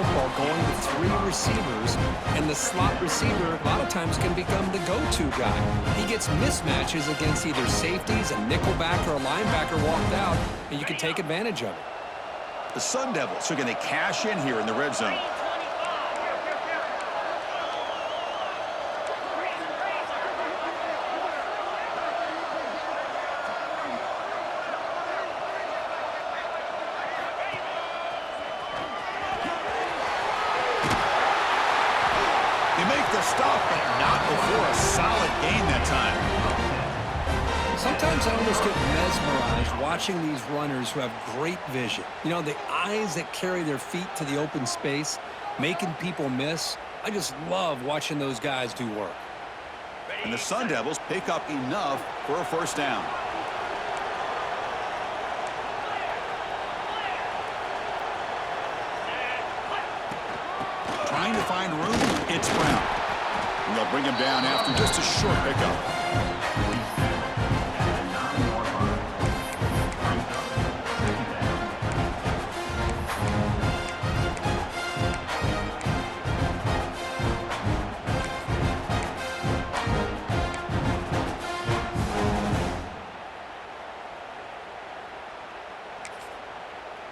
football going to three receivers, and the slot receiver a lot of times can become the go-to guy. He gets mismatches against either safeties, a nickelback, or a linebacker walked out, and you can take advantage of it. The Sun Devils are going to cash in here in the red zone. They make the stop, but not before a solid gain that time. Sometimes I almost get mesmerized watching these runners who have great vision. You know, the eyes that carry their feet to the open space, making people miss. I just love watching those guys do work. And the Sun Devils pick up enough for a first down. Trying to find room. It's Brown. And they'll bring him down after just a short pickup.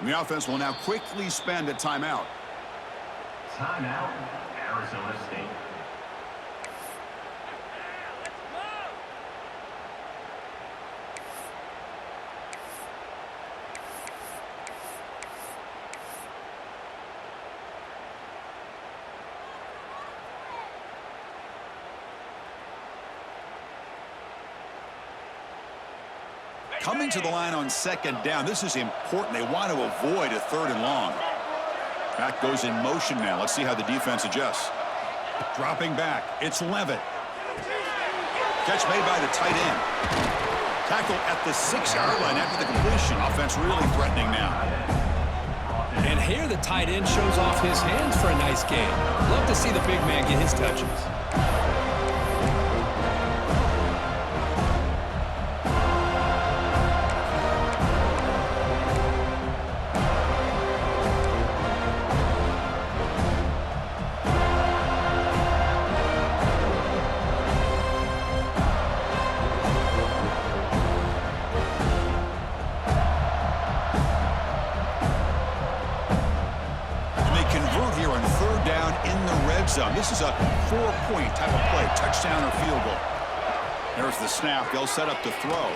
The offense will now quickly spend a timeout. Timeout, Arizona State. Coming to the line on second down. This is important. They want to avoid a third and long. Back goes in motion now. Let's see how the defense adjusts. Dropping back. It's Levitt. Catch made by the tight end. Tackle at the 6-yard line after the completion. Offense really threatening now. And here the tight end shows off his hands for a nice gain. Love to see the big man get his touches. This is a 4-point type of play, touchdown or field goal. There's the snap. They'll set up the throw.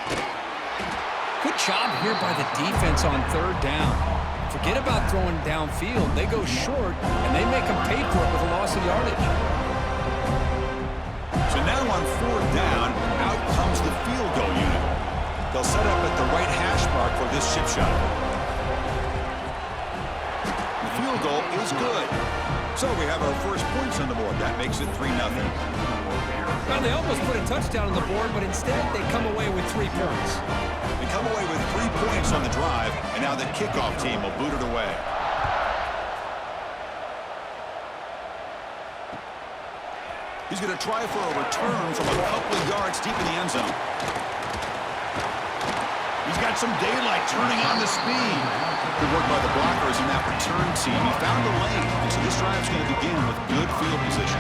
Good job here by the defense on third down. Forget about throwing downfield. They go short, and they make them pay for it with a loss of yardage. So now on fourth down, out comes the field goal unit. They'll set up at the right hash mark for this chip shot. The field goal is good. So we have our first points on the board. That makes it 3-0. Well, they almost put a touchdown on the board, but instead they come away with 3 points. They come away with 3 points on the drive, and now the kickoff team will boot it away. He's going to try for a return from a couple of yards deep in the end zone. He's got some daylight turning on the speed. Good work by the blockers in that return team. He found the lane, and so this drive is going to begin with good field position.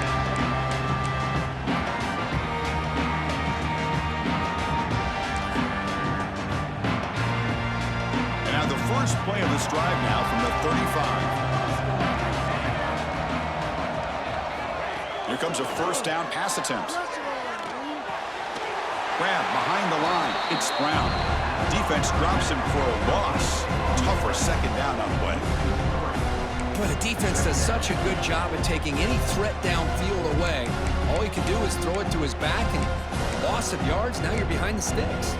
And now the first play of this drive now from the 35. Here comes a first down pass attempt. Grab behind the line. It's Brown. Defense drops him for a loss. Tougher second down on the way. But the defense does such a good job at taking any threat downfield away. All he can do is throw it to his back, and loss of yards, now you're behind the sticks.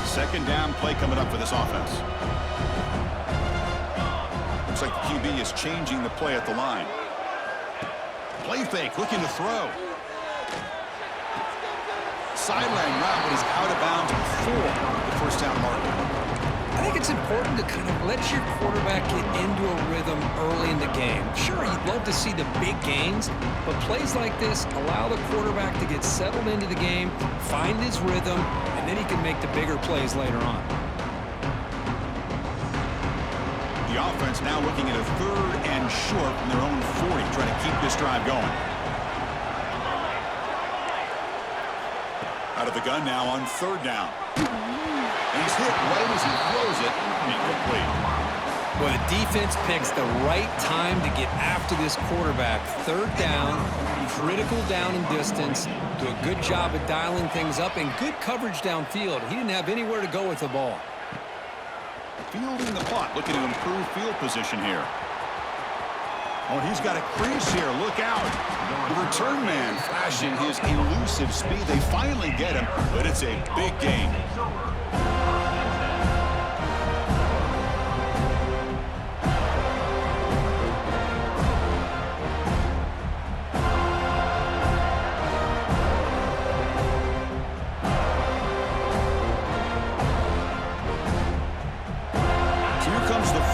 Second down play coming up for this offense. Looks like the QB is changing the play at the line. Play fake, looking to throw. Sideline route, but he's out of bounds before the first down marker. I think it's important to kind of let your quarterback get into a rhythm early in the game. Sure, you'd love to see the big gains, but plays like this allow the quarterback to get settled into the game, find his rhythm, and then he can make the bigger plays later on. The offense now looking at a 3rd and short from their own 40, trying to keep this drive going. Out of the gun now on 3rd down. And he's hit right as he throws it, incomplete. Well, the defense picks the right time to get after this quarterback. 3rd down, critical down and distance. Do a good job of dialing things up and good coverage downfield. He didn't have anywhere to go with the ball. Fielding the punt, looking to improve field position here. Oh, he's got a crease here. Look out. The return man flashing his elusive speed. They finally get him, but it's a big gain.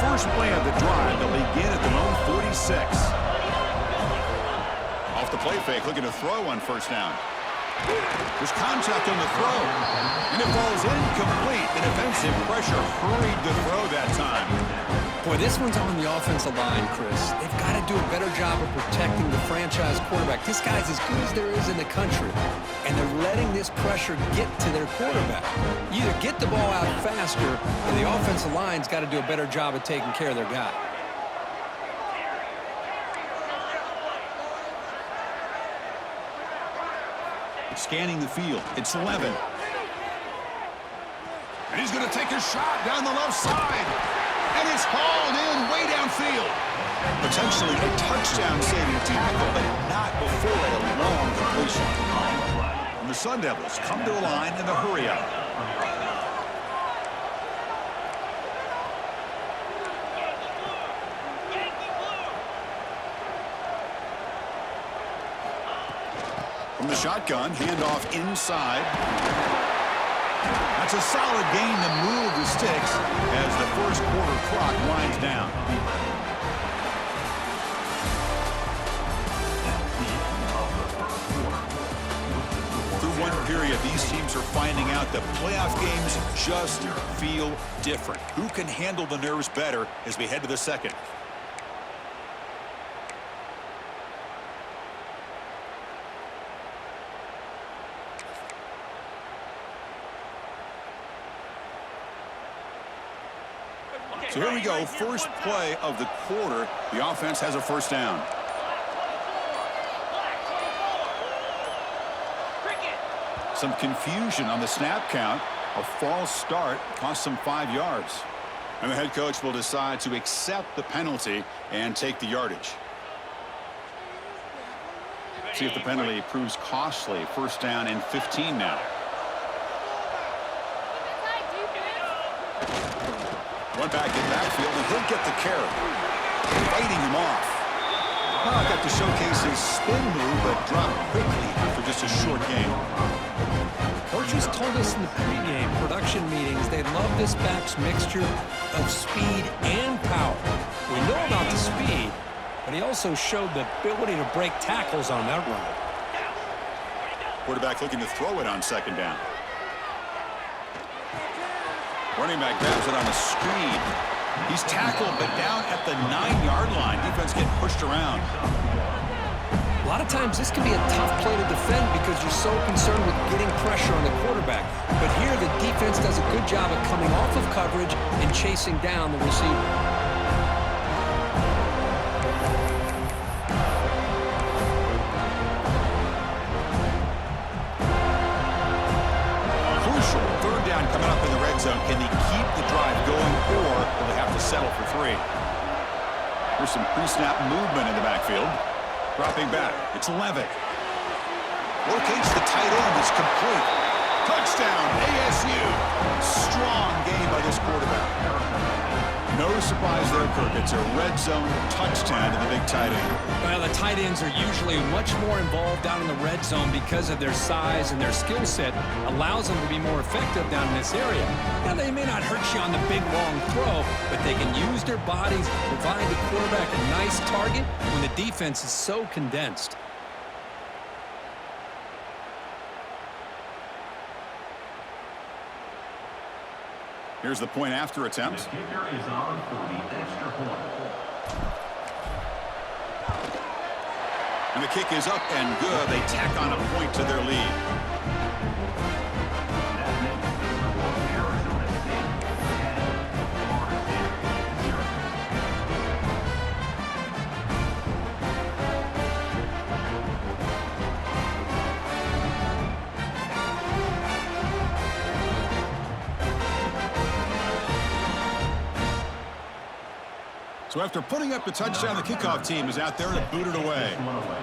First play of the drive. They'll begin at their own 46. Off the play fake, looking to throw on 1st down. There's contact on the throw, and it falls incomplete. The defensive pressure hurried the throw that time. Boy, this one's on the offensive line, Chris. They've got to do a better job of protecting the franchise quarterback. This guy's as good as there is in the country, and they're letting this pressure get to their quarterback. You either get the ball out faster, or the offensive line's got to do a better job of taking care of their guy. Scanning the field. It's 11. And he's going to take a shot down the left side. And it's hauled in way downfield. Potentially a touchdown-saving tackle, but not before a long completion. And the Sun Devils come to the line in the hurry-up. From the shotgun, handoff inside. That's a solid gain to move the sticks as the first quarter clock winds down. Through one period, these teams are finding out that playoff games just feel different. Who can handle the nerves better as we head to the second? So here we go, first play of the quarter. The offense has a 1st down. Some confusion on the snap count. A false start cost them 5 yards. And the head coach will decide to accept the penalty and take the yardage. See if the penalty proves costly. 1st down and 15 now. One back in backfield, and he'll get the carry. Fighting him off. Well, got to showcase his spin move, but dropped quickly after just a short game. Coaches told us in the pregame production meetings they love this back's mixture of speed and power. We know about the speed, but he also showed the ability to break tackles on that run. Quarterback looking to throw it on 2nd down. Running back grabs it on the screen. He's tackled, but down at the 9-yard line. Defense getting pushed around. A lot of times this can be a tough play to defend because you're so concerned with getting pressure on the quarterback. But here the defense does a good job of coming off of coverage and chasing down the receiver. Coming up in the red zone. Can they keep the drive going, or will they have to settle for 3? There's some pre-snap movement in the backfield. Dropping back. It's Levitt. Locates the tight end. It's complete. Touchdown, ASU. Strong game by this quarterback. No surprise there, Kirk. It's a red zone touchdown to the big tight end. Well, the tight ends are usually much more involved down in the red zone because of their size and their skill set allows them to be more effective down in this area. Now, they may not hurt you on the big, long throw, but they can use their bodies to provide the quarterback a nice target when the defense is so condensed. Here's the point after The attempt. kicker is on for the extra point. And the kick is up and good. They tack on a point to their lead. That makes the score Arizona State 10, Florida State 0. So after putting up the touchdown, the kickoff team is out there to boot it away. One away.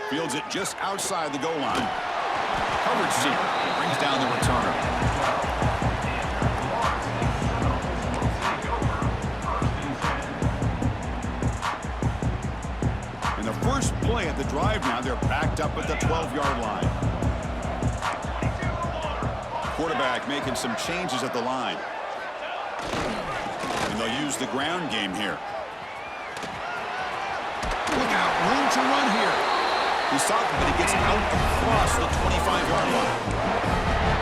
Fields it just outside the goal line. Coverage team brings down the returner. And the first play at the drive now, they're backed up at the 12-yard line. Quarterback making some changes at the line. And they'll use the ground game here. Look out, room to run here. He's stopped, but he gets out across the 25-yard line.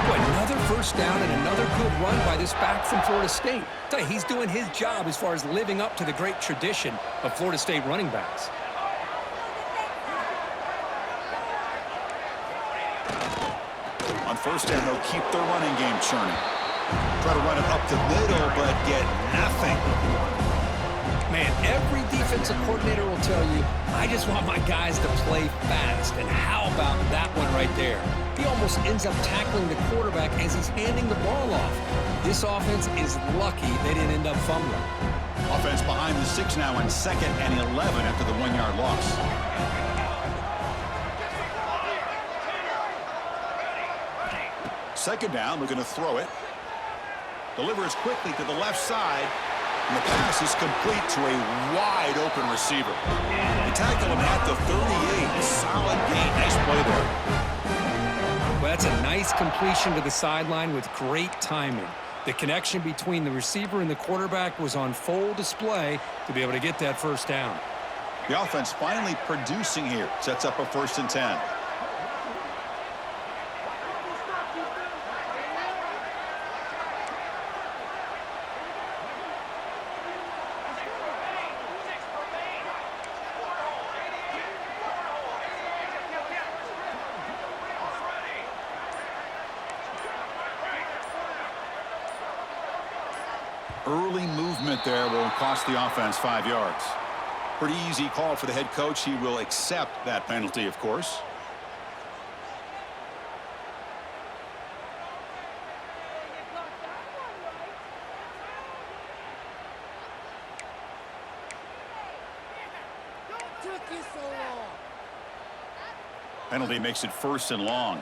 Boy, another first down and another good run by this back from Florida State. Tell you, he's doing his job as far as living up to the great tradition of Florida State running backs. On first down, they'll keep their running game churning. Try to run it up the middle, but get nothing. Man, every defensive coordinator will tell you, I just want my guys to play fast. And how about that one right there? He almost ends up tackling the quarterback as he's handing the ball off. This offense is lucky they didn't end up fumbling. Offense behind the 6 now on 2nd and 11 after the 1-yard loss. Second down, looking to throw it. Delivers quickly to the left side. And the pass is complete to a wide-open receiver. They tackle him at the 38. Solid gain. Nice play there. Well, that's a nice completion to the sideline with great timing. The connection between the receiver and the quarterback was on full display to be able to get that first down. The offense finally producing here. Sets up a 1st and 10. Early movement there will cost the offense 5 yards. Pretty easy call for the head coach. He will accept that penalty, of course. Penalty makes it 1st and long.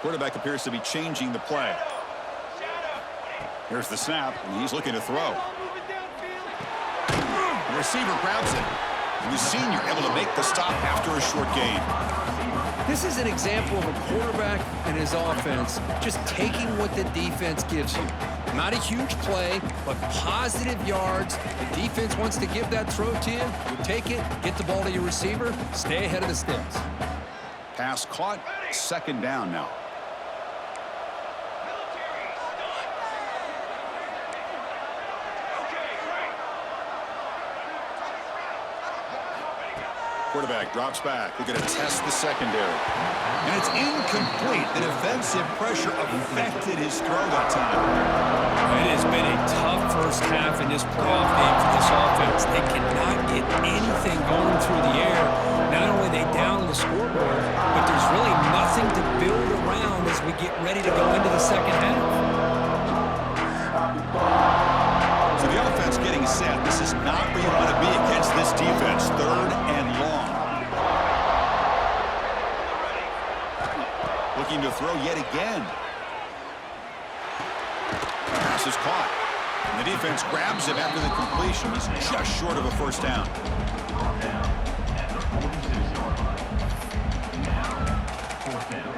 Quarterback appears to be changing the play. Here's the snap, and he's looking to throw. The receiver grabs it. And the senior able to make the stop after a short gain. This is an example of a quarterback and his offense just taking what the defense gives you. Not a huge play, but positive yards. The defense wants to give that throw to you. You take it, get the ball to your receiver, stay ahead of the sticks. Pass caught, 2nd down now. Quarterback drops back. They're going to test the secondary. And it's incomplete. The defensive pressure affected his throw that time. It has been a tough first half in this playoff game for this offense. They cannot get anything going through the air. Not only are they down on the scoreboard, but there's really nothing to build around as we get ready to go into the second half. So the offense getting set. This is not where you want to be against this defense. 3rd and long. Looking to throw yet again. Pass is caught. And the defense grabs him after the completion. He's just short of a 1st down. Down at the 46-yard line. Now, 4th down.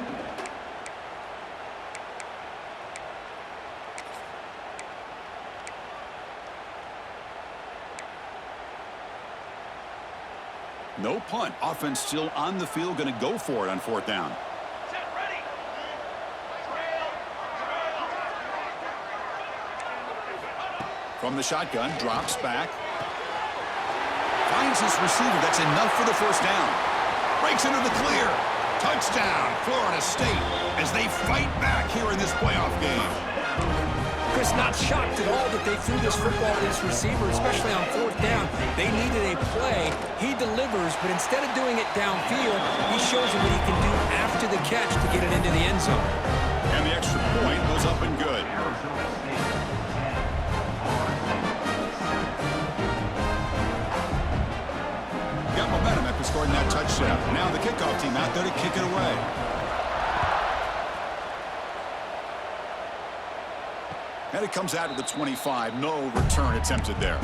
No punt. Offense still on the field, going to go for it on 4th down. From the shotgun, drops back. Finds his receiver. That's enough for the 1st down. Breaks into the clear. Touchdown, Florida State, as they fight back here in this playoff game. Chris, not shocked at all that they threw this football to this receiver, especially on 4th down. They needed a play. He delivers, but instead of doing it downfield, he shows them what he can do after the catch to get it into the end zone. And the extra point was up and good. Got momentum after scoring that touchdown. Now the kickoff team out there to kick it away. And it comes out to the 25. No return attempted there.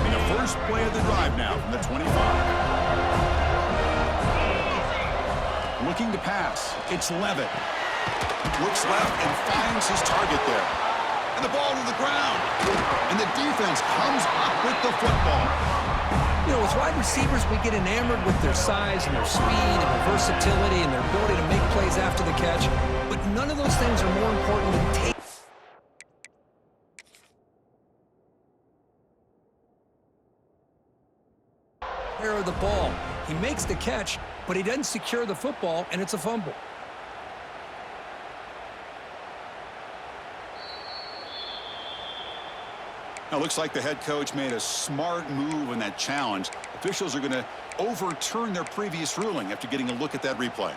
And the first play of the drive now from the 25. Looking to pass. It's Levitt. Looks left and finds his target there. And the ball to the ground. And the defense comes up with the football. You know, with wide receivers, we get enamored with their size and their speed and their versatility and their ability to make plays after the catch. But none of those things are more important than taking care of the ball. He makes the catch, but he doesn't secure the football, and it's a fumble. Now, looks like the head coach made a smart move in that challenge. Officials are going to overturn their previous ruling after getting a look at that replay.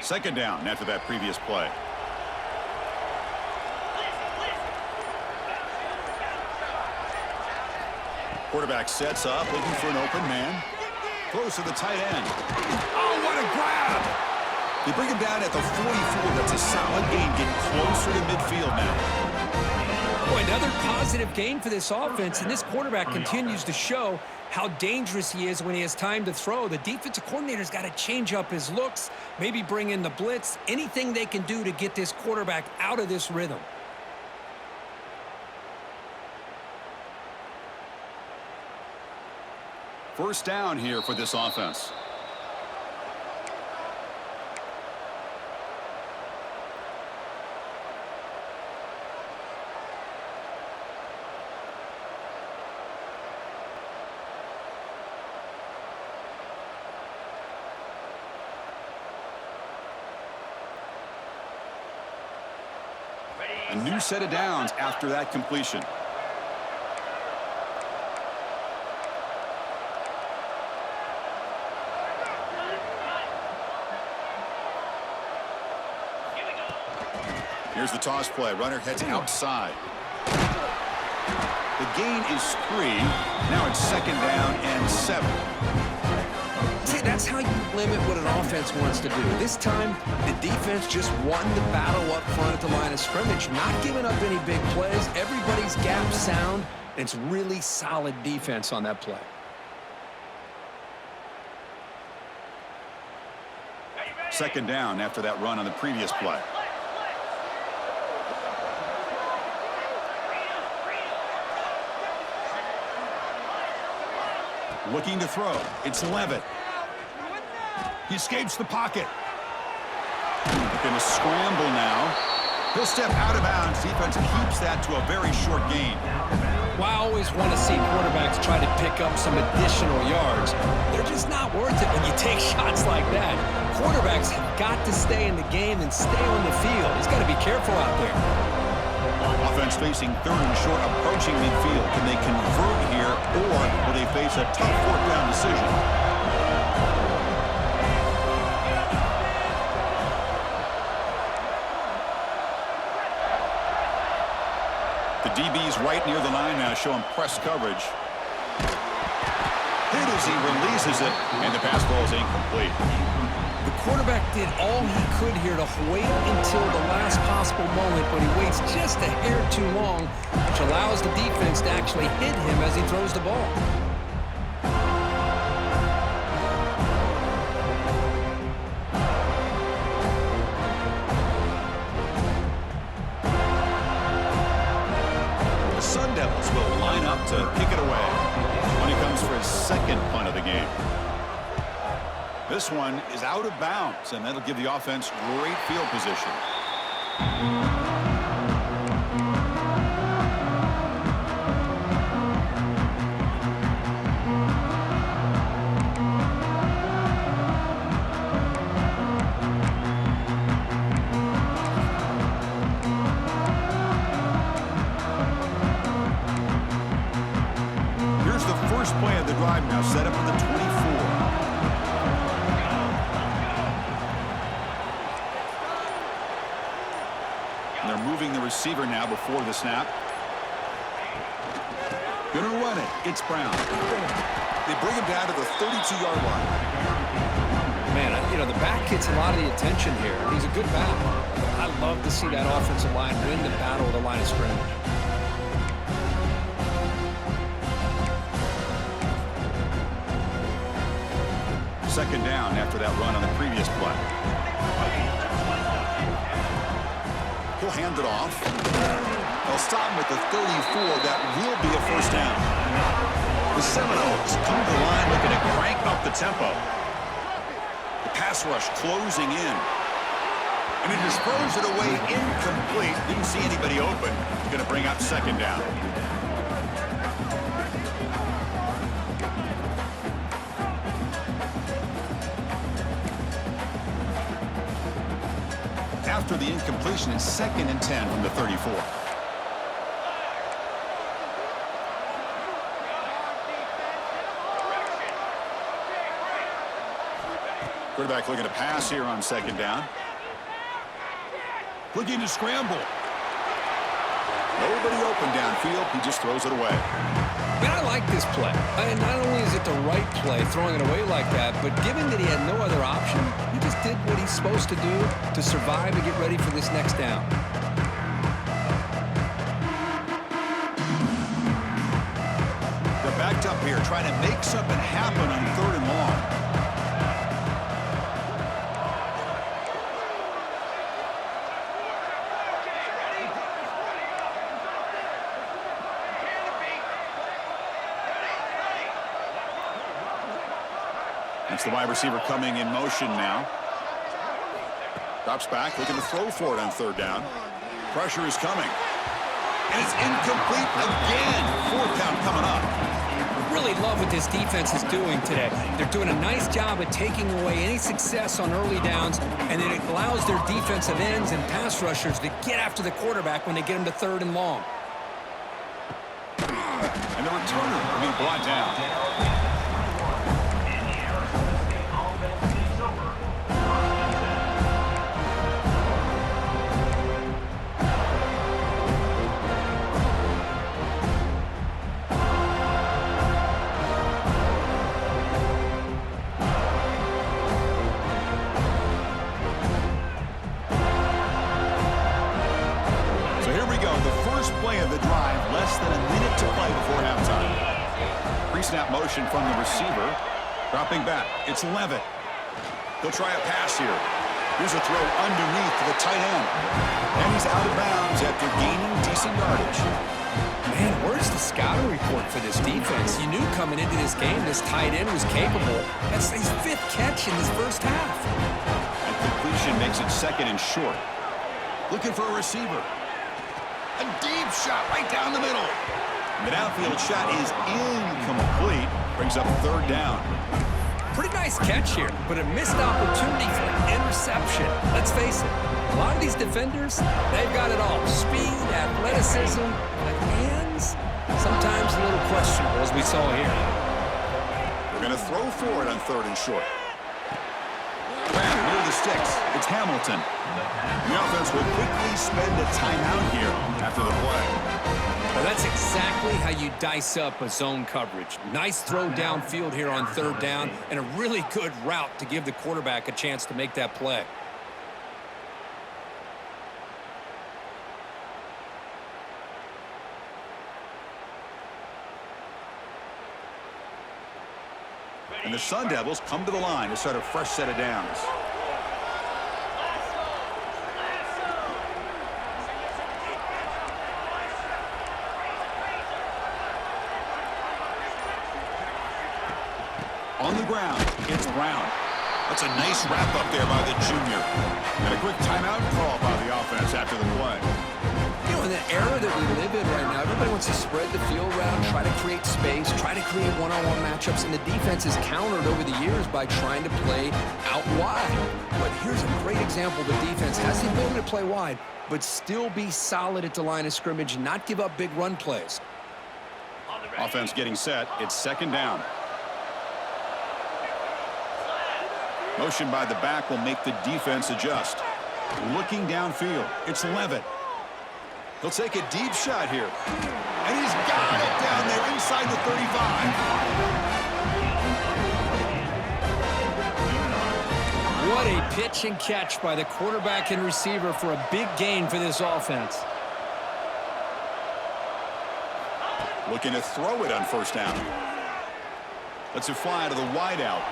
Second down after that previous play. Quarterback sets up, looking for an open man. Throws to the tight end. Oh, what a grab! They bring him down at the 44. That's a solid gain, getting closer to midfield now. Boy, another positive game for this offense, and this quarterback continues to show how dangerous he is when he has time to throw. The defensive coordinator's got to change up his looks, maybe bring in the blitz, anything they can do to get this quarterback out of this rhythm. First down here for this offense. A new set of downs after that completion. Here's the toss play. Runner heads outside. The gain is 3. Now it's second down and 7. See, that's how you limit what an offense wants to do. This time, the defense just won the battle up front at the line of scrimmage, not giving up any big plays. Everybody's gap sound, and it's really solid defense on that play. Second down after that run on the previous play. Looking to throw. It's Levitt. He escapes the pocket. Going to scramble now. He'll step out of bounds. Defense keeps that to a very short gain. Well, I always want to see quarterbacks try to pick up some additional yards. They're just not worth it when you take shots like that. Quarterbacks have got to stay in the game and stay on the field. He's got to be careful out there. Offense facing third and short, approaching midfield. Can they convert here, or will they face a tough fourth down decision? He's right near the line now, showing press coverage. Hit as he releases it, and the pass ball is incomplete. The quarterback did all he could here to wait until the last possible moment, but he waits just a hair too long, which allows the defense to actually hit him as he throws the ball. The Sun Devils will line up to kick it away when he comes for his second punt of the game. This one is out of bounds, and that'll give the offense great field position. Here's the first play of the drive now, set up at the 24. They're moving the receiver now before the snap. Gonna run it. It's Brown. They bring him down to the 32-yard line. Man, you know, the back gets a lot of the attention here. He's a good back. I love to see that offensive line win the battle of the line of scrimmage. Second down after that run on the previous play. He'll hand it off. They'll stop him at the 34. That will be a first down. The Seminoles come to the line looking to crank up the tempo. The pass rush closing in. And he just throws it away incomplete. Didn't see anybody open. He's going to bring up second down. After the incompletion, it's 2nd and 10 from the 34. Quarterback looking to pass here on second down. Looking to scramble. Nobody open downfield. He just throws it away. Man, I like this play. And not only is it the right play, throwing it away like that, but given that he had no other option, he just did what he's supposed to do to survive and get ready for this next down. They're backed up here, trying to make something happen on 3rd and long. It's the wide receiver coming in motion now. Drops back, looking to throw for it on 3rd down. Pressure is coming. And it's incomplete again. 4th down coming up. Really love what this defense is doing today. They're doing a nice job at taking away any success on early downs, and it allows their defensive ends and pass rushers to get after the quarterback when they get him to 3rd and long. And the returner being brought down. Play of the drive, less than a minute to play before halftime. Pre-snap motion from the receiver. Dropping back. It's Levitt. He'll try a pass here. Here's a throw underneath to the tight end. And he's out of bounds after gaining decent yardage. Man, where's the scouting report for this defense? You knew coming into this game this tight end was capable. That's his 5th catch in this first half. And completion makes it 2nd and short. Looking for a receiver. A deep shot right down the middle. The downfield shot is incomplete. Brings up 3rd down. Pretty nice catch here, but a missed opportunity for an interception. Let's face it, a lot of these defenders, they've got it all. Speed, athleticism, but hands, sometimes a little questionable, as we saw here. They're going to throw for it on 3rd and short. Grab near the sticks. It's Hamilton. The offense will quickly spend a timeout here after the play. Well, that's exactly how you dice up a zone coverage. Nice throw downfield here on third down, and a really good route to give the quarterback a chance to make that play. And the Sun Devils come to the line to start a fresh set of downs. On the ground, it's Brown. That's a nice wrap up there by the junior. And a quick timeout call by the offense after the play. You know, in the era that we live in right now, everybody wants to spread the field around, try to create space, try to create one-on-one matchups, and the defense is countered over the years by trying to play out wide. But here's a great example. The defense has the ability to play wide, but still be solid at the line of scrimmage and not give up big run plays. Offense getting set. It's second down. Motion by the back will make the defense adjust. Looking downfield, it's Levitt. He'll take a deep shot here. And he's got it down there inside the 35. What a pitch and catch by the quarterback and receiver for a big gain for this offense. Looking to throw it on first down. Lets it fly to the wideout.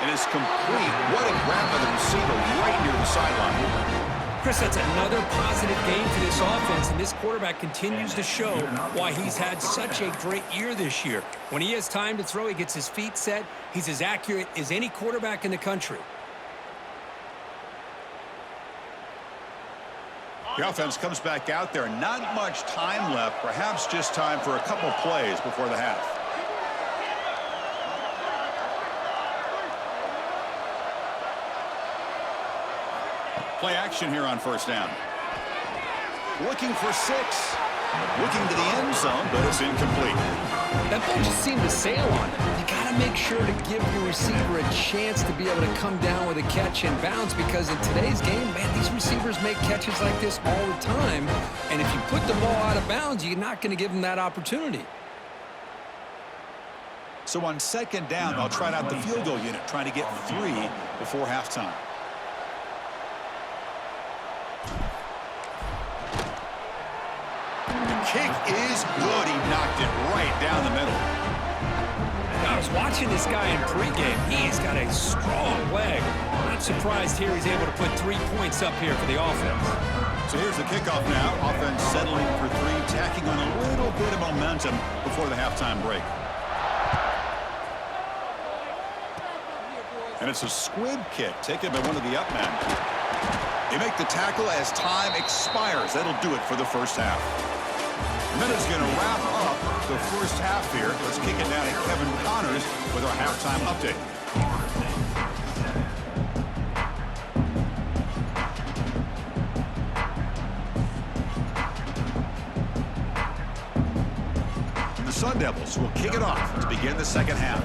And it's complete. What a grab by the receiver right near the sideline. Chris, that's another positive game for this offense, and this quarterback continues to show why he's had such a great year this year. When he has time to throw, he gets his feet set. He's as accurate as any quarterback in the country. The offense comes back out there. Not much time left. Perhaps just time for a couple plays before the half. Play action here on first down. Looking for 6. Looking to the end zone, but it's incomplete. That ball just seemed to sail on it. You got to make sure to give your receiver a chance to be able to come down with a catch and bounce, because in today's game, man, these receivers make catches like this all the time. And if you put the ball out of bounds, you're not going to give them that opportunity. So on second down, they'll try out the field goal unit, trying to get 3 before halftime. Kick is good. He knocked it right down the middle. I was watching this guy in pregame. He's got a strong leg. Not surprised here he's able to put 3 points up here for the offense. So here's the kickoff now. Offense settling for 3, tacking on a little bit of momentum before the halftime break. And it's a squib kick taken by one of the up men. They make the tackle as time expires. That'll do it for the first half. And then it's going to wrap up the first half here. Let's kick it down to Kevin Connors with our halftime update. And the Sun Devils will kick it off to begin the second half.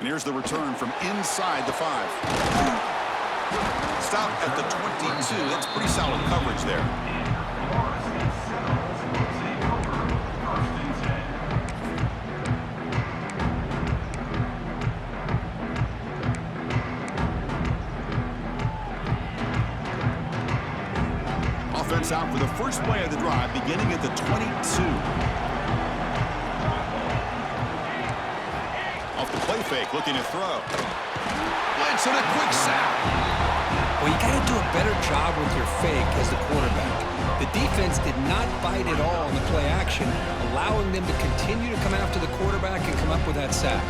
And here's the return from inside the 5. Stop at the 22. That's pretty solid coverage there. Offense out for the first play of the drive, beginning at the 22. Off the play fake, looking to throw. Blitz and a quick sack. Well, you got to do a better job with your fake as the quarterback. The defense did not bite at all in the play action, allowing them to continue to come after the quarterback and come up with that sack.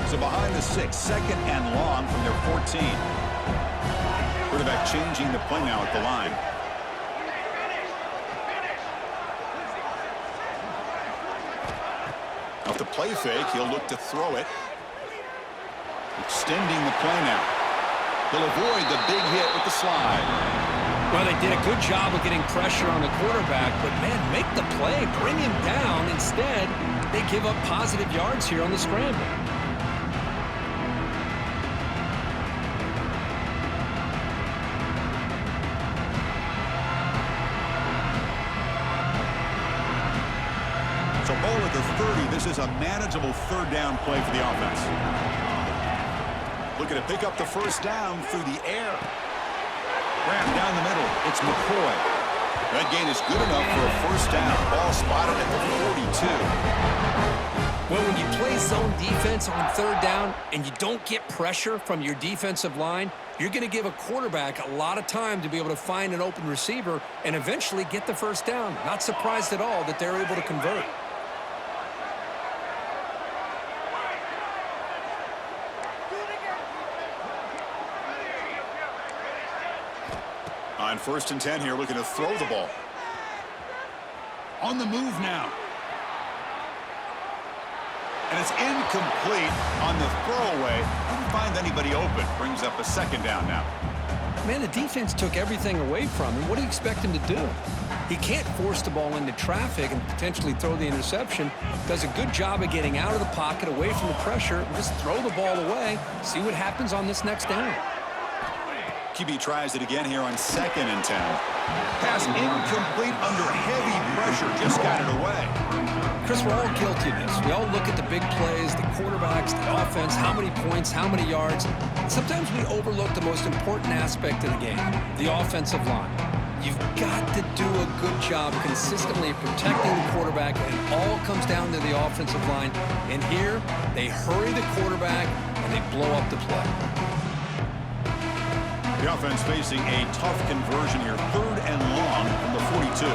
So behind the 6, second and long from their 14. Quarterback changing the play now at the line. Off the play fake, he'll look to throw it. Extending the play now. He'll avoid the big hit with the slide. Well, they did a good job of getting pressure on the quarterback, but, man, make the play. Bring him down. Instead, they give up positive yards here on the scramble. the ball at the 30. This is a manageable third down play for the offense. Looking to pick up the first down through the air. Wrapped down the middle. It's McCoy. That gain is good enough for a first down. Ball spotted at the 42. Well, when you play zone defense on third down and you don't get pressure from your defensive line, you're going to give a quarterback a lot of time to be able to find an open receiver and eventually get the first down. Not surprised at all that they're able to convert. On 1st and 10 here, looking to throw the ball. On the move now. And it's incomplete on the throwaway. Didn't find anybody open. Brings up a second down now. Man, the defense took everything away from him. What do you expect him to do? He can't force the ball into traffic and potentially throw the interception. Does a good job of getting out of the pocket, away from the pressure, and just throw the ball away. See what happens on this next down. QB tries it again here on 2nd and 10. Pass incomplete under heavy pressure. Just got it away. Chris, we're all guilty of this. We all look at the big plays, the quarterbacks, the offense, how many points, how many yards. Sometimes we overlook the most important aspect of the game, the offensive line. You've got to do a good job consistently protecting the quarterback, and it all comes down to the offensive line. And here, they hurry the quarterback, and they blow up the play. The offense facing a tough conversion here. 3rd and long from the 42.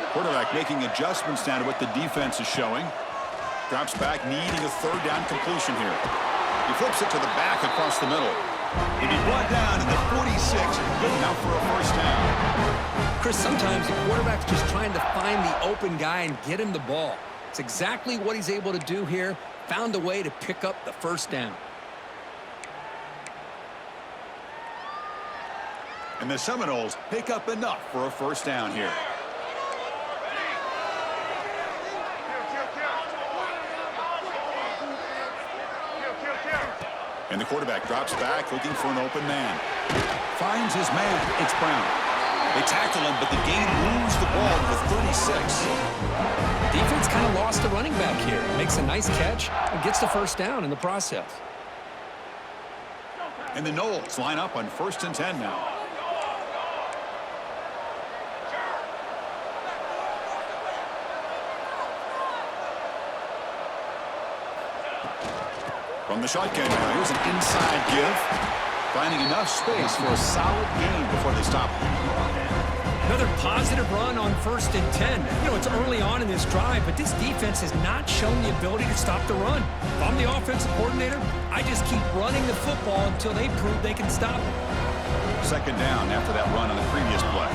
Quarterback making adjustments down to what the defense is showing. Drops back, needing a 3rd down completion here. He flips it to the back across the middle. He'll be brought down to the 46. Good enough for a first down. Chris, sometimes the quarterback's just trying to find the open guy and get him the ball. It's exactly what he's able to do here. Found a way to pick up the first down. And the Seminoles pick up enough for a first down here. And the quarterback drops back, looking for an open man. Finds his man. It's Brown. They tackle him, but the gain moves the ball to the 36. Defense kind of lost the running back here. Makes a nice catch and gets the first down in the process. And the Noles line up on 1st and 10 now. From the shotgun now, here's an inside give. Finding enough space for a solid gain before they stop. Another positive run on 1st and 10. You know, it's early on in this drive, but this defense has not shown the ability to stop the run. If I'm the offensive coordinator, I just keep running the football until they prove they can stop it. 2nd down after that run on the previous play.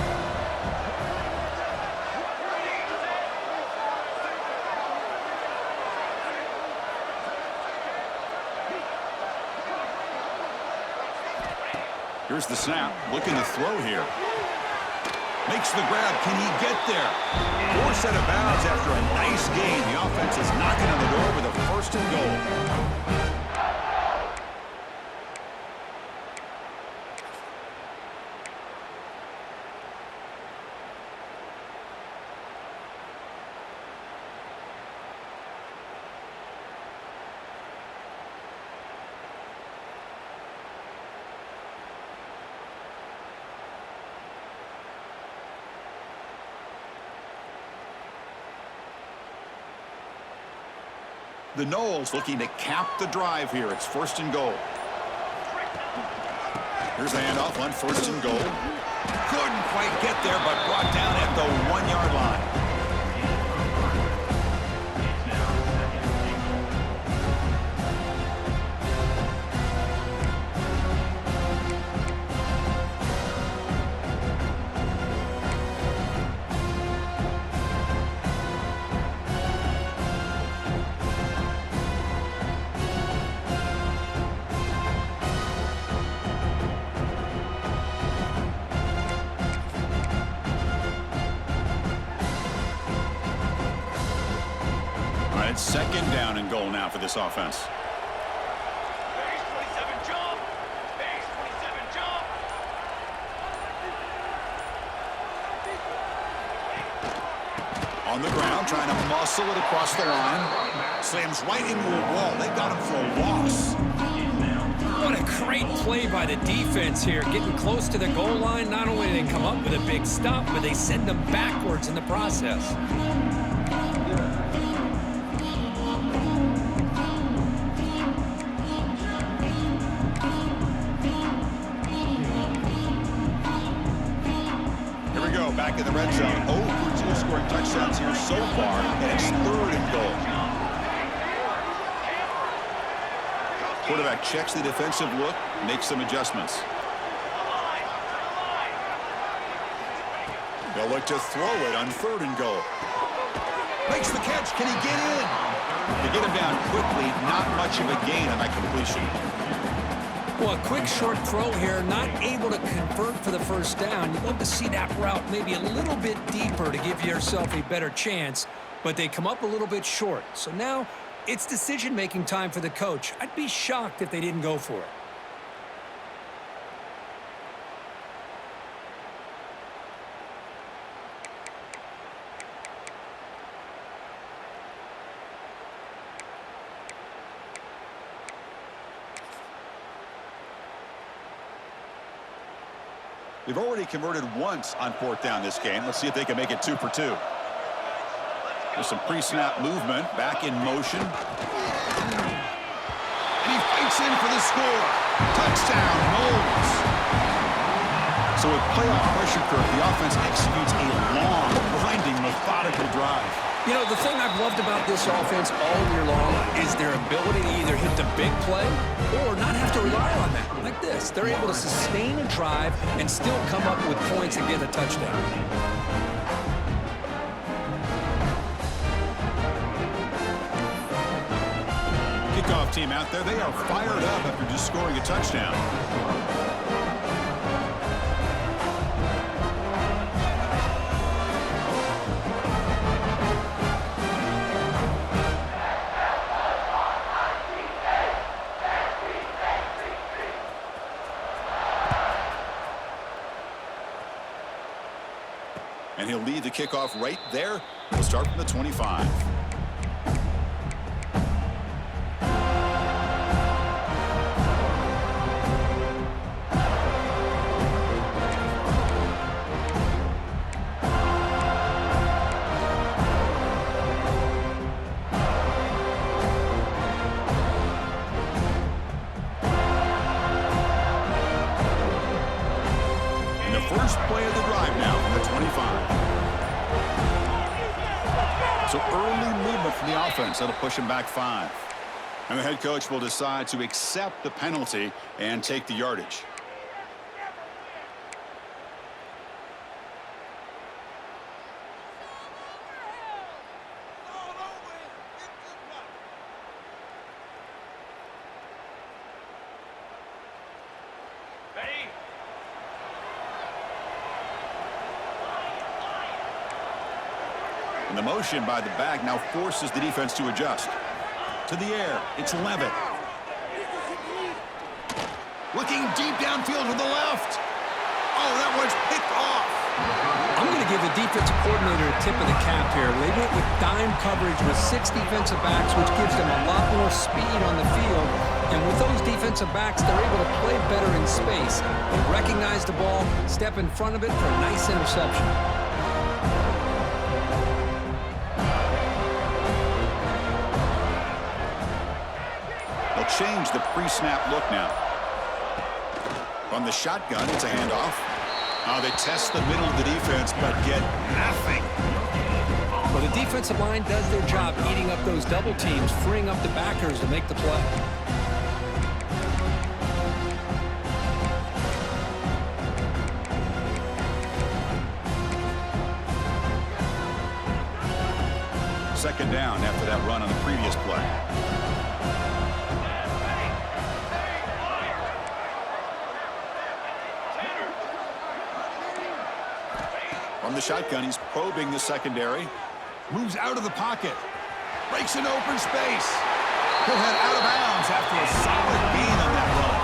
Here's the snap, looking to throw here. Makes the grab. Can he get there? 4 set of bounds after a nice gain. The offense is knocking on the door with a 1st and goal. The Noles looking to cap the drive here. It's 1st and goal. Here's the handoff on 1st and goal. Couldn't quite get there, but brought down at the 1-yard line. It's 2nd down and goal now for this offense. Base 27 jump. Base 27 jump. On the ground, trying to muscle it across the line. Slams right into a wall. They got him for a loss. What a great play by the defense here. Getting close to the goal line, not only do they come up with a big stop, but they send them backwards in the process. Here we go, back in the red zone. 0 for 2 scoring touchdowns here so far, and it's 3rd and goal. Quarterback checks the defensive look, makes some adjustments. They'll look to throw it on 3rd and goal. Makes the catch. Can he get in? To get him down quickly, not much of a gain on that completion. Well, a quick short throw here, not able to convert for the first down. You'd love to see that route maybe a little bit deeper to give yourself a better chance, but they come up a little bit short. So now it's decision-making time for the coach. I'd be shocked if they didn't go for it. They've already converted once on 4th down this game. Let's see if they can make it 2 for 2. There's some pre-snap movement, back in motion. And he fights in for the score. Touchdown, Knowles. So with playoff pressure curve, the offense executes a long, grinding, methodical drive. You know, the thing I've loved about this offense all year long is their ability to either hit the big play or not have to rely on that. Like this, they're able to sustain a drive and still come up with points and get a touchdown. Kickoff team out there, they are fired up after just scoring a touchdown. And he'll lead the kickoff right there. We'll start from the 25. And the first play of the drive now from the 25. So early movement from the offense. That'll push him back 5. And the head coach will decide to accept the penalty and take the yardage. And the motion by the back now forces the defense to adjust. To the air, it's Levitt. Looking deep downfield to the left. Oh, that one's picked off. I'm going to give the defensive coordinator a tip of the cap here. They went with dime coverage with 6 defensive backs, which gives them a lot more speed on the field. And with those defensive backs, they're able to play better in space. They recognize the ball, step in front of it for a nice interception. Change the pre-snap look now. From the shotgun, it's a handoff. They test the middle of the defense, but get nothing. Well, the defensive line does their job eating up those double teams, freeing up the backers to make the play. Second down after that run on the previous play. From the shotgun, he's probing the secondary. Moves out of the pocket. Breaks an open space. He'll head out of bounds after a solid gain on that run.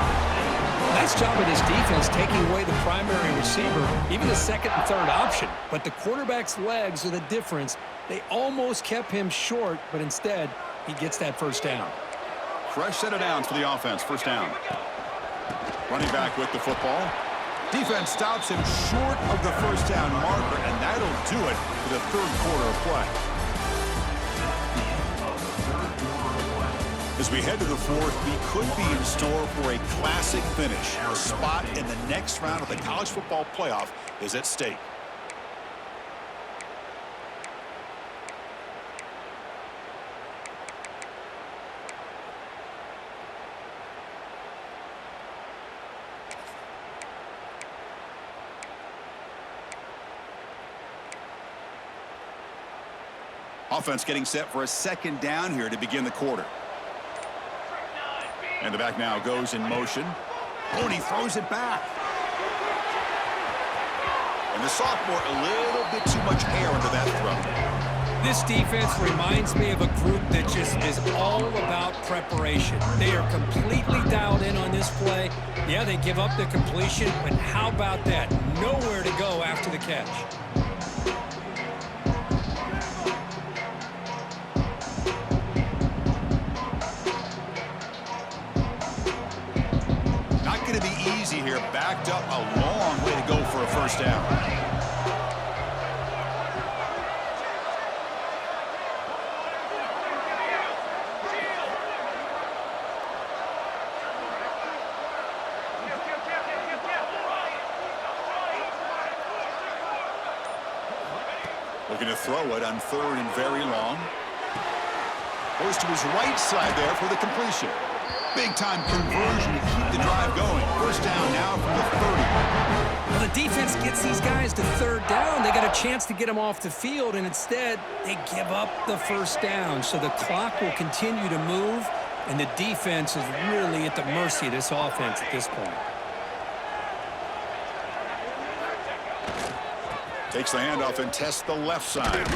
Nice Nice job of this defense taking away the primary receiver, even the second and third option. But the quarterback's legs are the difference. They almost kept him short, but instead, he gets that first down. Fresh set of downs for the offense. First down. Running back with the football. Defense stops him short of the first down marker, and that'll do it for the third quarter of play. As we head to the fourth, we could be in store for a classic finish. A spot in the next round of the college football playoff is at stake. Offense getting set for a second down here to begin the quarter. And the back now goes in motion. Oh, and he throws it back. And the sophomore, a little bit too much air under that throw. This defense reminds me of a group that just is all about preparation. They are completely dialed in on this play. Yeah, they give up the completion, but how about that? Nowhere to go after the catch. Going to be easy here. Backed up a long way to go for a first down. Looking to throw it on third and very long. Goes to his right side there for the completion. Big-time conversion to keep the drive going. First down now from the 30. Well, the defense gets these guys to third down. They got a chance to get them off the field, and instead they give up the first down. So the clock will continue to move, and the defense is really at the mercy of this offense at this point. Takes the handoff and tests the left side.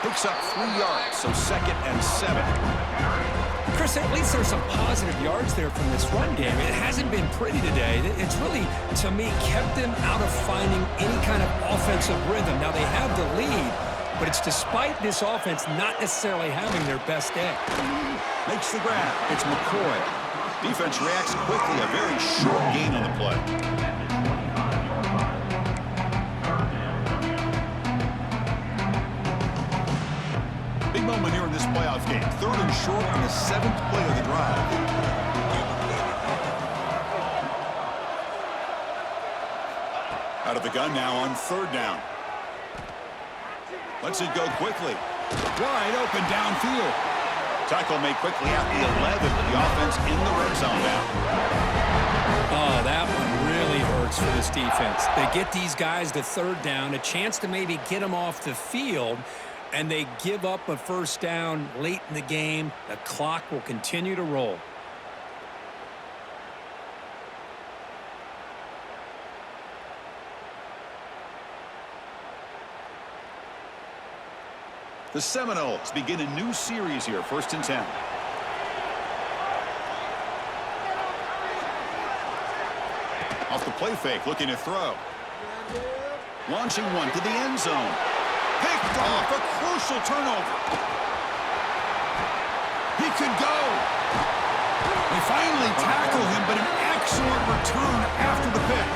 Picks up 3 yards, so 2nd and 7. Chris, at least there's some positive yards there from this run game. It hasn't been pretty today. It's really, to me, kept them out of finding any kind of offensive rhythm. Now, they have the lead, but it's despite this offense not necessarily having their best day. Makes the grab. It's McCoy. Defense reacts quickly. A very short gain on the play. Big moment here in this playoff game. 3rd and short on the 7th play of the drive. Out of the gun now on 3rd down. Lets it go quickly. Wide open downfield. Tackle made quickly at the 11, but the offense in the red zone now. Oh, that one really hurts for this defense. They get these guys to 3rd down, a chance to maybe get them off the field, and they give up a first down late in the game. The clock will continue to roll. The Seminoles begin a new series here, 1st and 10. Off the play fake, looking to throw. Launching one to the end zone. Picked off, a crucial turnover. He could go. They finally tackle him, but an excellent return after the pick.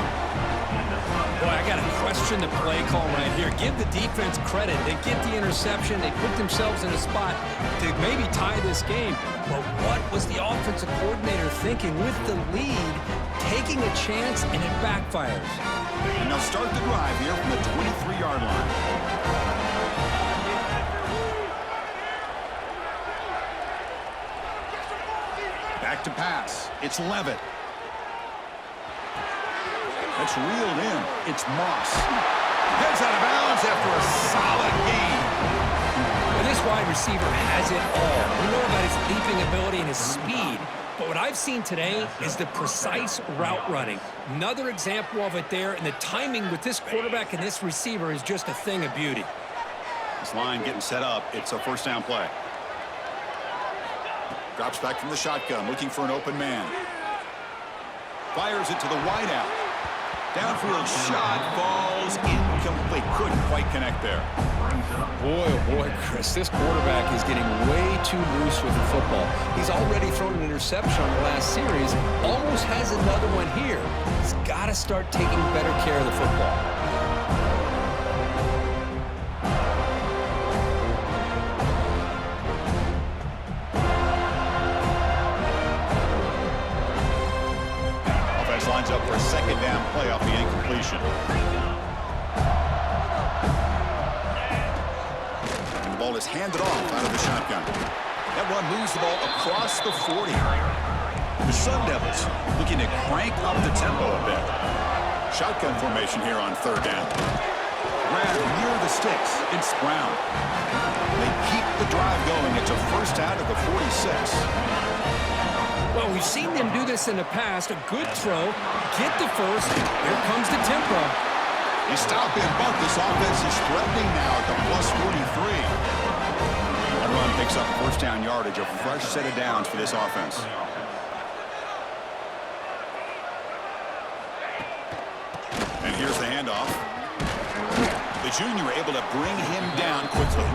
Boy, I got to question the play call right here. Give the defense credit. They get the interception. They put themselves in a spot to maybe tie this game. But what was the offensive coordinator thinking with the lead, taking a chance, and it backfires? And they'll start the drive here from the 23-yard line. Back to pass. It's Levitt. That's reeled in. It's Moss. Heads out of bounds after a solid gain. Well, this wide receiver has it all. We know about his leaping ability and his speed. But what I've seen today is the precise route running. Another example of it there, and the timing with this quarterback and this receiver is just a thing of beauty. This line getting set up. It's a first down play. Drops back from the shotgun, looking for an open man. Fires it to the wideout. Downfield shot falls incomplete. Couldn't quite connect there. Boy, oh boy, Chris, this quarterback is getting way too loose with the football. He's already thrown an interception on the last series, almost has another one here. He's got to start taking better care of the football. Offense lines up for a second down play off the incompletion. Ball is handed off out of the shotgun. That one moves the ball across the 40. The Sun Devils looking to crank up the tempo a bit. Shotgun formation here on third down. Grab near the sticks. It's Brown. They keep the drive going. It's a first out of the 46. Well, we've seen them do this in the past. A good throw, get the first. Here comes the tempo. You stop in, but this offense is threatening now at the plus 43. That run picks up first down yardage, a fresh set of downs for this offense. And here's the handoff. The junior able to bring him down quickly.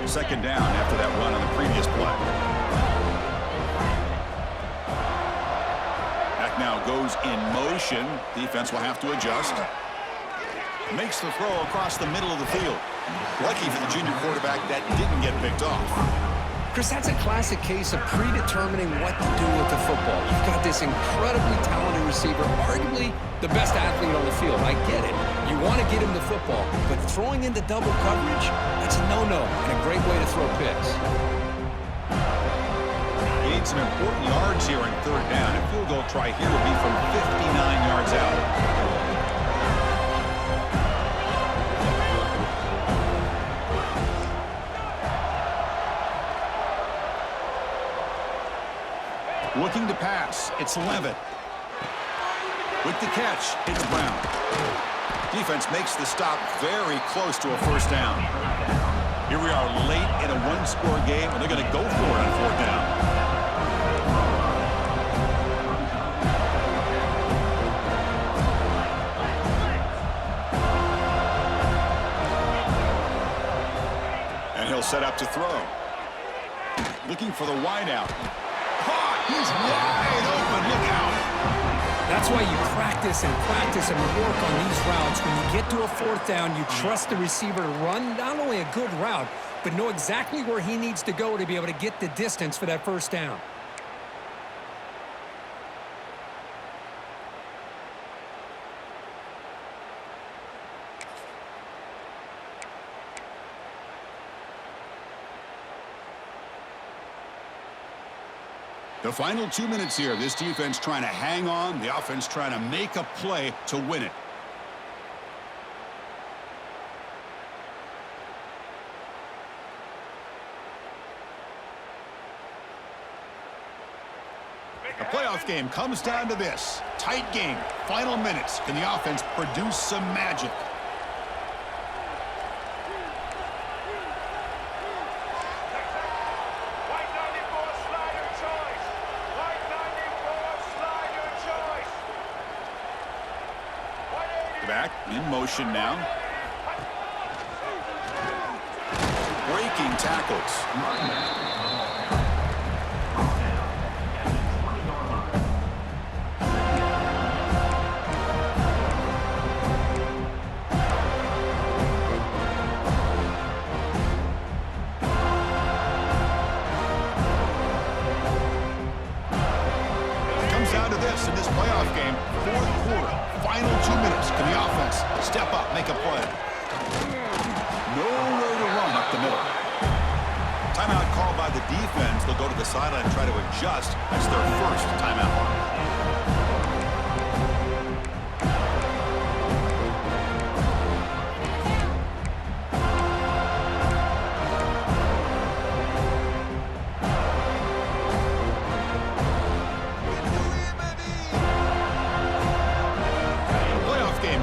Second down after that run on the previous play. Now goes in motion. Defense will have to adjust. Makes the throw across the middle of the field. Lucky for the junior quarterback that didn't get picked off. Chris, that's a classic case of predetermining what to do with the football. You've got this incredibly talented receiver, arguably the best athlete on the field. I get it. You want to get him the football, but throwing into double coverage, that's a no-no and a great way to throw picks. Some important yards here in third down. A field goal try here will be from 59 yards out. Looking to pass. It's Levitt. With the catch, it's Brown. Defense makes the stop very close to a first down. Here we are late in a one-score game, and they're going to go for it on fourth down. Set up to throw. Looking for the wideout. Caught! He's wide open. Look out. That's why you practice and work on these routes. When you get to a fourth down, you trust the receiver to run not only a good route, but know exactly where he needs to go to be able to get the distance for that first down. The final 2 minutes here. This defense trying to hang on. The offense trying to make a play to win it. The playoff game comes down to this. Tight game. Final minutes. Can the offense produce some magic? Back in motion now. Breaking tackles. Comes down to this in this playoff game. Fourth quarter. Final 2 minutes. Can the offense step up, make a play? Nowhere to run up the middle. Timeout called by the defense. They'll go to the sideline and try to adjust. That's their first timeout.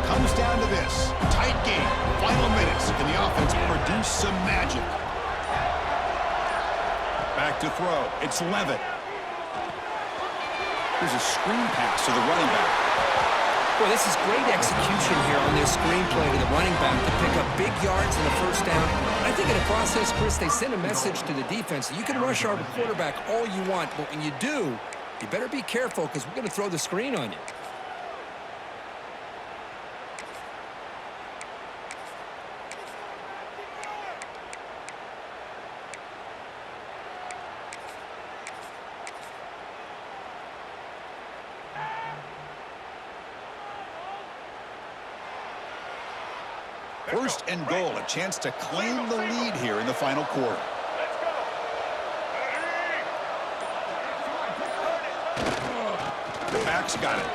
Comes down to this. Tight game. Final minutes. Can the offense produce some magic? Back to throw. It's Levitt. Here's a screen pass to the running back. Boy, this is great execution here on this screenplay to the running back to pick up big yards and a first down. I think in the process, Chris, they send a message to the defense that you can rush our quarterback all you want, but when you do, you better be careful because we're going to throw the screen on you. First and goal, a chance to claim the lead here in the final quarter. The back's got it.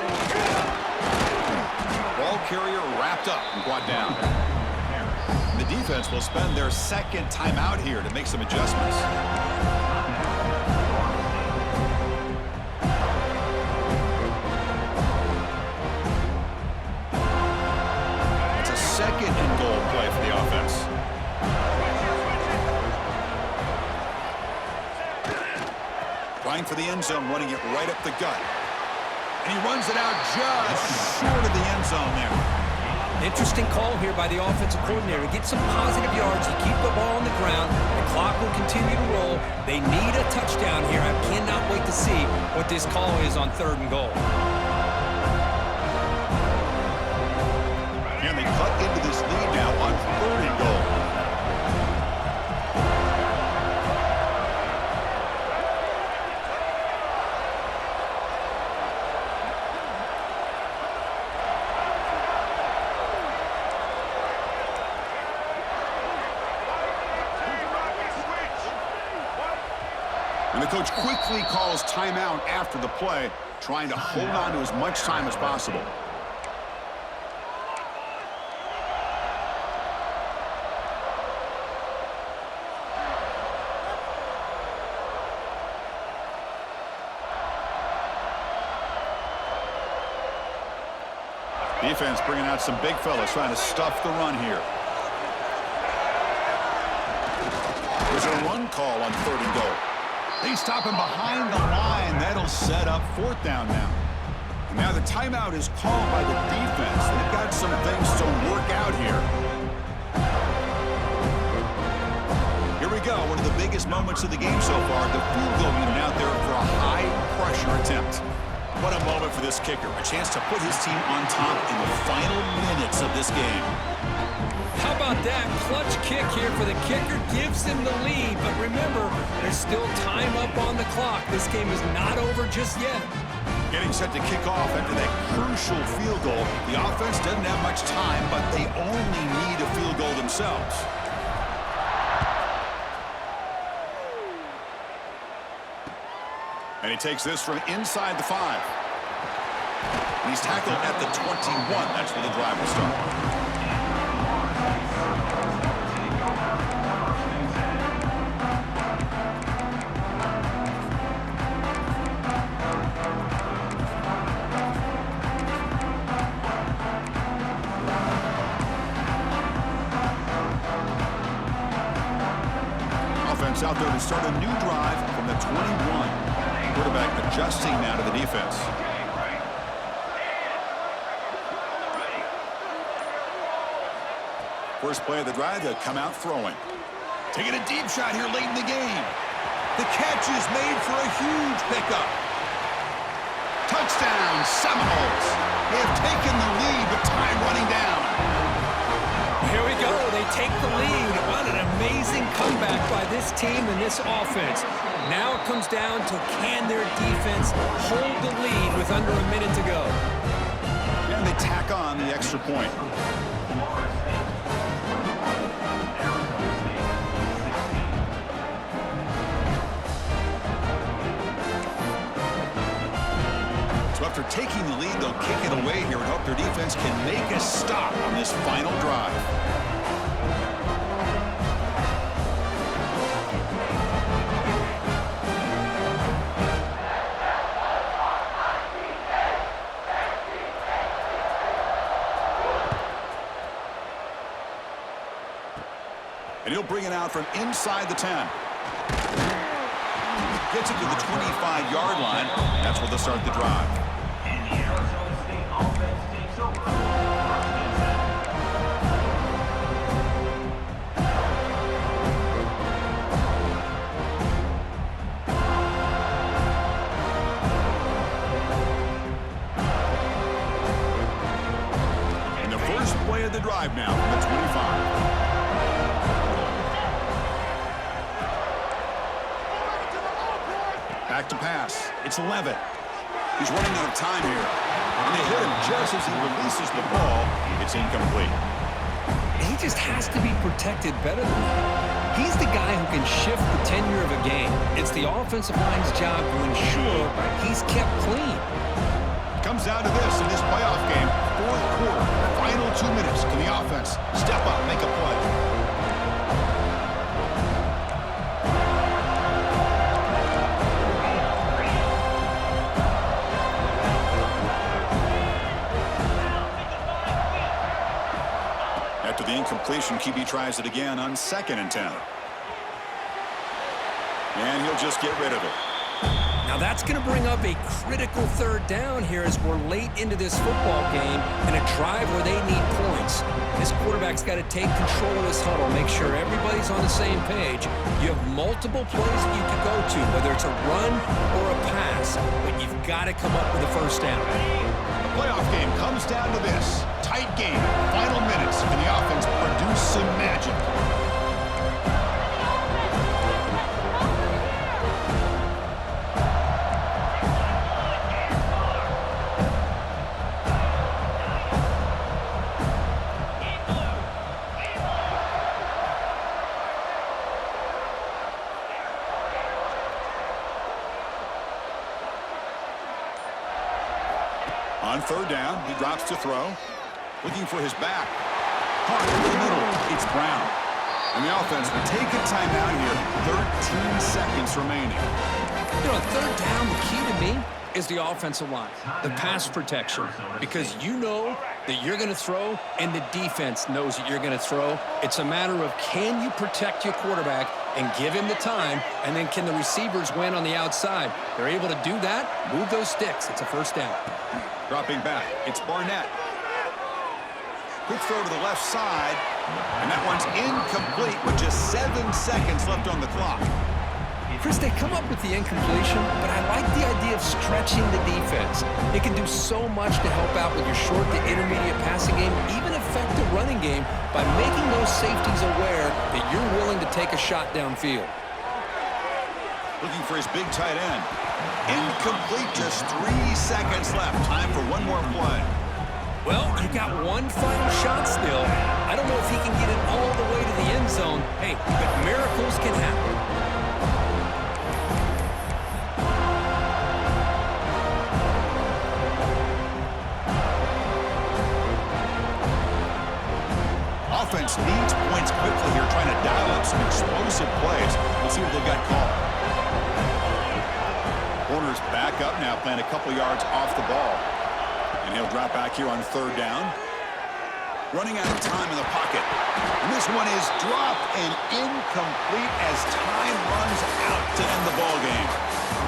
Ball carrier wrapped up and brought down. The defense will spend their second timeout here to make some adjustments. Second and goal play for the offense. Trying for the end zone, running it right up the gut. And he runs it out just short of the end zone there. Interesting call here by the offensive coordinator. Get some positive yards. You keep the ball on the ground. The clock will continue to roll. They need a touchdown here. I cannot wait to see what this call is on third and goal. And they cut into this lead now on third and goal. And the coach quickly calls timeout after the play, trying to hold on to as much time as possible. Defense bringing out some big fellas trying to stuff the run here. There's a run call on third and goal. They stop him behind the line. That'll set up fourth down now. And now the timeout is called by the defense. They've got some things to work out here. Here we go. One of the biggest moments of the game so far. The field goal unit out there for a high-pressure attempt. What a moment for this kicker. A chance to put his team on top in the final minutes of this game. How about that? Clutch kick here for the kicker. Gives him the lead. But remember, there's still time up on the clock. This game is not over just yet. Getting set to kick off after that crucial field goal. The offense doesn't have much time, but they only need a field goal themselves. And he takes this from inside the 5. And he's tackled at the 21. That's where the drive will start. Offense out there to start a new drive from the 21. Quarterback adjusting now to the defense. First play of the drive, they'll come out throwing. Taking a deep shot here late in the game. The catch is made for a huge pickup. Touchdown, Seminoles. They have taken the lead, but time running down. Here we go. They take the lead. What an amazing comeback by this team and this offense. Now it comes down to can their defense hold the lead with under a minute to go. And they tack on the extra point. So after taking the lead, they'll kick it away here and hope their defense can make a stop on this final drive. And he'll bring it out from inside the 10. Gets it to the 25-yard line. That's where they'll start the drive. And the Arizona State offense takes over. First and 10. And the first play of the drive now from the 25. Back to pass. It's Levitt. He's running out of time here. And they hit him just as he releases the ball. It's incomplete. He just has to be protected better than that. He's the guy who can shift the tenure of a game. It's the offensive line's job to ensure he's kept clean. Comes down to this in this playoff game. Fourth quarter, final 2 minutes. Can the offense step up, make a play? After the incompletion, QB tries it again on 2nd and 10. And he'll just get rid of it. Now that's going to bring up a critical third down here as we're late into this football game in a drive where they need points. This quarterback's got to take control of this huddle, make sure everybody's on the same page. You have multiple plays that you can go to, whether it's a run or a pass, but you've got to come up with a first down. The playoff game comes down to this. Tight game, final minutes. Can the offense produce some magic? On third down, he drops to throw. Looking for his back. Hard in the middle. It's Brown. And the offense will take a timeout here. 13 seconds remaining. You know, third down, the key to me is the offensive line, the pass protection, because you know that you're going to throw and the defense knows that you're going to throw. It's a matter of can you protect your quarterback and give him the time, and then can the receivers win on the outside? They're able to do that, move those sticks. It's a first down. Dropping back, it's Barnett. Quick throw to the left side, and that one's incomplete with just 7 seconds left on the clock. Chris, they come up with the incompletion, but I like the idea of stretching the defense. It can do so much to help out with your short to intermediate passing game, even affect the running game by making those safeties aware that you're willing to take a shot downfield. Looking for his big tight end. Incomplete, just 3 seconds left. Time for one more play. Well, you got one final shot still. I don't know if he can get it all the way to the end zone. Hey, but miracles can happen. Offense needs points quickly here, trying to dial up some explosive plays. Let's see what they've got called. Corner's back up now, playing a couple yards off the ball. And he'll drop back here on third down. Running out of time in the pocket. And this one is dropped and incomplete as time runs out to end the ball game.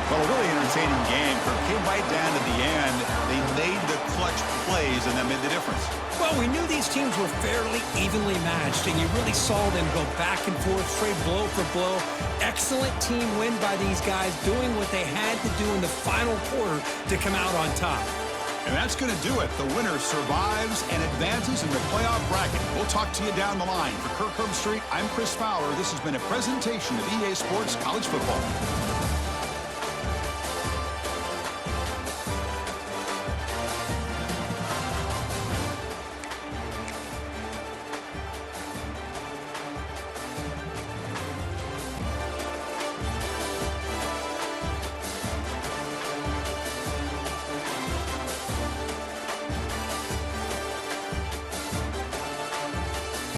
Well, a really entertaining game. Came right down to the end. They made the clutch plays, and that made the difference. Well, we knew these teams were fairly evenly matched, and you really saw them go back and forth, trade blow for blow. Excellent team win by these guys, doing what they had to do in the final quarter to come out on top. And that's going to do it. The winner survives and advances in the playoff bracket. We'll talk to you down the line. For Kirk Herbstreit, I'm Chris Fowler. This has been a presentation of EA Sports College Football.